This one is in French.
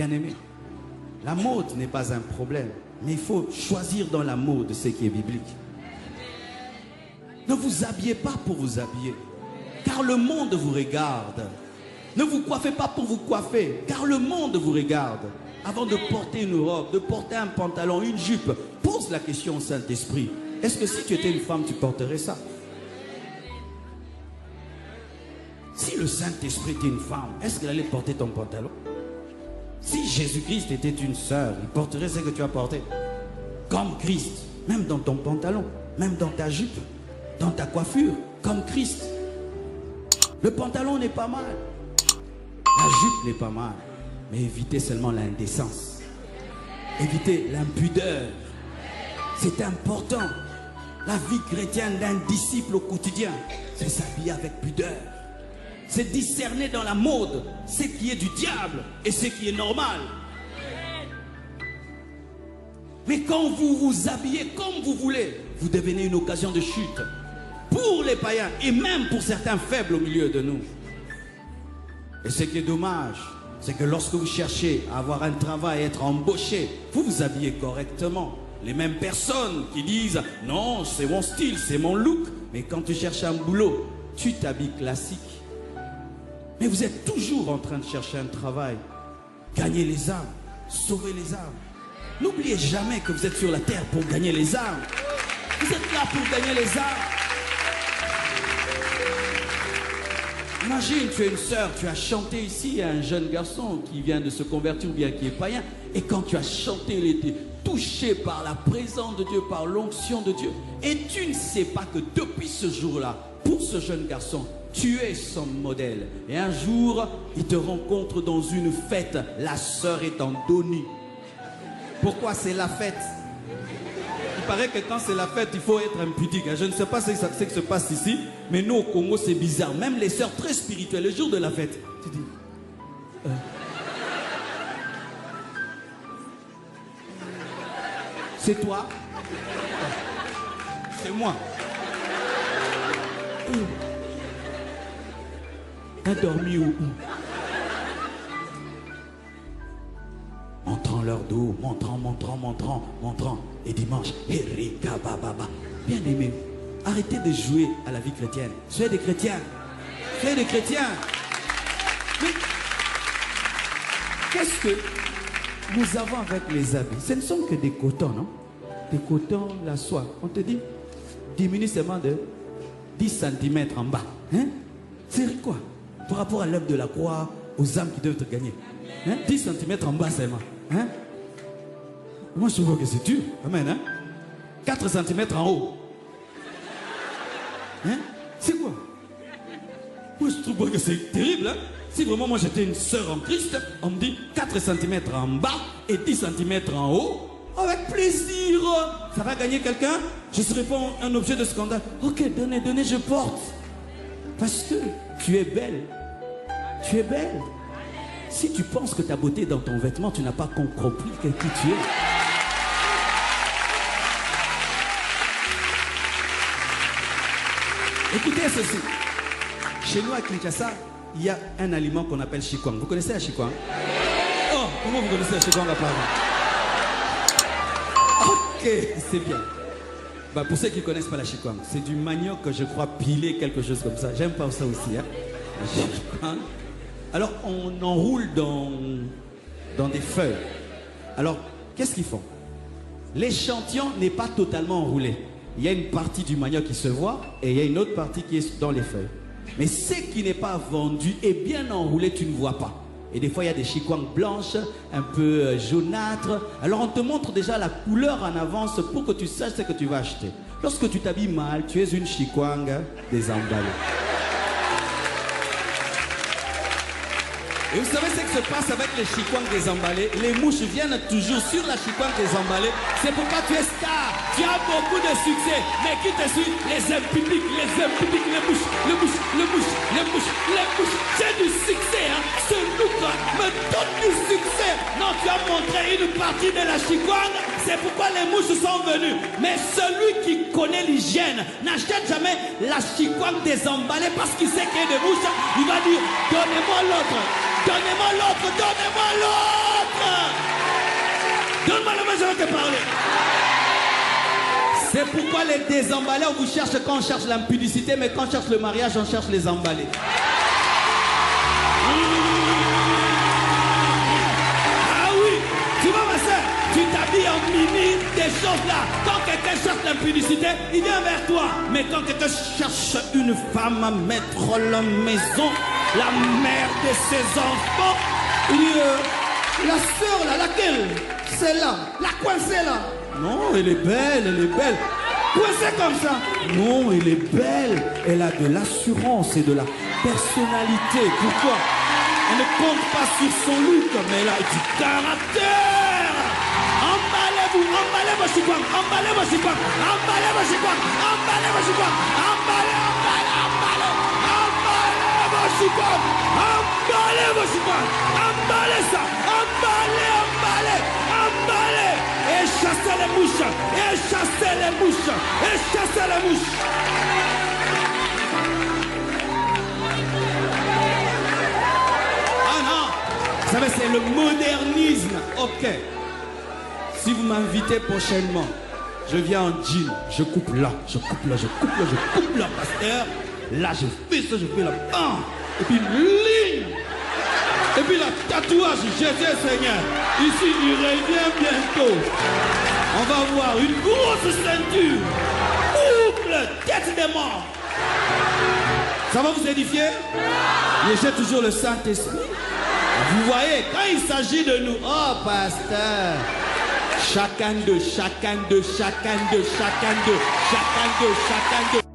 Bien-aimé, la mode n'est pas un problème, mais il faut choisir dans la mode ce qui est biblique. Ne vous habillez pas pour vous habiller, car le monde vous regarde. Ne vous coiffez pas pour vous coiffer, car le monde vous regarde. Avant de porter une robe, de porter un pantalon, une jupe, pose la question au Saint-Esprit. Est-ce que si tu étais une femme, tu porterais ça? Si le Saint-Esprit était une femme, est-ce qu'elle allait porter ton pantalon? Si Jésus-Christ était une sœur, il porterait ce que tu as porté. Comme Christ, même dans ton pantalon, même dans ta jupe, dans ta coiffure, comme Christ. Le pantalon n'est pas mal, la jupe n'est pas mal, mais évitez seulement l'indécence. Évitez l'impudeur. C'est important. La vie chrétienne d'un disciple au quotidien, c'est s'habiller avec pudeur. C'est discerner dans la mode ce qui est du diable et ce qui est normal. Mais quand vous vous habillez comme vous voulez, vous devenez une occasion de chute pour les païens et même pour certains faibles au milieu de nous. Et ce qui est dommage, c'est que lorsque vous cherchez à avoir un travail, à être embauché, vous vous habillez correctement. Les mêmes personnes qui disent « Non, c'est mon style, c'est mon look ». Mais quand tu cherches un boulot, tu t'habilles classique. Mais vous êtes toujours en train de chercher un travail. Gagner les âmes, sauver les âmes. N'oubliez jamais que vous êtes sur la terre pour gagner les âmes. Vous êtes là pour gagner les âmes. Imagine, tu es une sœur, tu as chanté ici à un jeune garçon qui vient de se convertir ou bien qui est païen. Et quand tu as chanté, il était touché par la présence de Dieu, par l'onction de Dieu. Et tu ne sais pas que depuis ce jour-là, pour ce jeune garçon, tu es son modèle. Et un jour, il te rencontre dans une fête. La sœur est en dos nu. Pourquoi c'est la fête? Il paraît que quand c'est la fête, il faut être impudique. Je ne sais pas ce qui se passe ici, mais nous au Congo, c'est bizarre. Même les sœurs très spirituelles, le jour de la fête, tu dis... C'est toi? C'est moi. T'as dormi où? Montrant leur dos, montrant. Et dimanche, Erika Baba. Bien aimé, arrêtez de jouer à la vie chrétienne. Soyez des chrétiens. Soyez des chrétiens. Mais qu'est-ce que nous avons avec les habits? Ce ne sont que des cotons, non? Des cotons, la soie. On te dit, diminue seulement de 10 cm en bas. Hein? C'est quoi? Par rapport à l'œuvre de la croix, aux âmes qui doivent te gagner. Hein? 10 cm en bas seulement. Hein? Moi je trouve que c'est dur. Amen. Hein? 4 cm en haut. Hein? C'est quoi? Moi je trouve que c'est terrible. Hein? Si vraiment moi j'étais une sœur en Christ, on me dit 4 cm en bas et 10 cm en haut. Avec plaisir. Ça va gagner quelqu'un? Je ne serai pas un objet de scandale. Ok, donnez, je porte. Parce que tu es belle. Tu es belle. Si tu penses que ta beauté est dans ton vêtement, tu n'as pas compris qui tu es. Écoutez ceci. Chez nous à Kinshasa, il y a un aliment qu'on appelle chikwang. Vous connaissez la chikwang? Oh, comment vous connaissez la chikwang à Paris? Ok, c'est bien. Bah, pour ceux qui ne connaissent pas la chikwang, c'est du manioc, je crois, pilé, quelque chose comme ça. J'aime pas ça aussi. Hein? La chikwang. Alors, on enroule dans des feuilles. Alors, qu'est-ce qu'ils font? L'échantillon n'est pas totalement enroulé. Il y a une partie du manioc qui se voit et il y a une autre partie qui est dans les feuilles. Mais ce qui n'est pas vendu est bien enroulé, tu ne vois pas. Et des fois, il y a des chikwangs blanches, un peu jaunâtres. Alors, on te montre déjà la couleur en avance pour que tu saches ce que tu vas acheter. Lorsque tu t'habilles mal, tu es une chikwang désemballée. Et vous savez ce qui se passe avec les chikwangs désemballés? Les mouches viennent toujours sur la chikwang désemballée. C'est pourquoi tu es star. Tu as beaucoup de succès. Mais qui te suit? Les impudiques, les mouches. J'ai du succès. Hein? Ce look me donne du succès. Non, tu as montré une partie de la chikwang. C'est pourquoi les mouches sont venues. Mais celui qui connaît l'hygiène n'achète jamais la chikwang désemballée parce qu'il sait qu'il y a des mouches. Il va dire, donnez-moi l'autre. Donnez-moi l'autre, donnez-moi l'autre. Donne-moi la main, je vais te parler. C'est pourquoi les désemballés, on vous cherche quand on cherche l'impudicité, mais quand on cherche le mariage, on cherche les emballés. Ah oui, tu vois ma soeur, tu t'habilles en mini, des choses là. Quand quelqu'un cherche l'impudicité, il vient vers toi. Mais quand quelqu'un cherche une femme à mettre la maison, la mère de ses enfants, il dit, la soeur là, laquelle? Celle-là, la coincée là. Non, elle est belle, elle est belle. Coincée comme ça. Non, elle est belle. Elle a de l'assurance et de la personnalité. Pourquoi? Elle ne compte pas sur son look, mais elle a du caractère. Emballez-vous, emballez vos chicoins, emballez vos chicoins, emballez vos chicoins, emballez vos chicoins, emballez, emballez, emballez, emballez vos chicoins, emballez vos chicoins, emballez ça, emballez, emballez, emballez, et chassez les mouches, et chassez les mouches, et chassez les mouches. Ah non, vous savez, c'est le modernisme, ok. Si vous m'invitez prochainement, je viens en jean, je coupe là, je coupe là, je coupe là, je coupe là, pasteur. Là, je fais ça, je fais là, bam. Et puis ligne. Et puis la tatouage, Jésus Seigneur. Ici, il revient bientôt. On va voir une grosse ceinture. Couple, tête des morts. Ça va vous édifier? Et j'ai toujours le Saint-Esprit. Vous voyez, quand il s'agit de nous, oh pasteur. Chacun de, chacun de, chacun de, chacun de, chacun de, chacun de.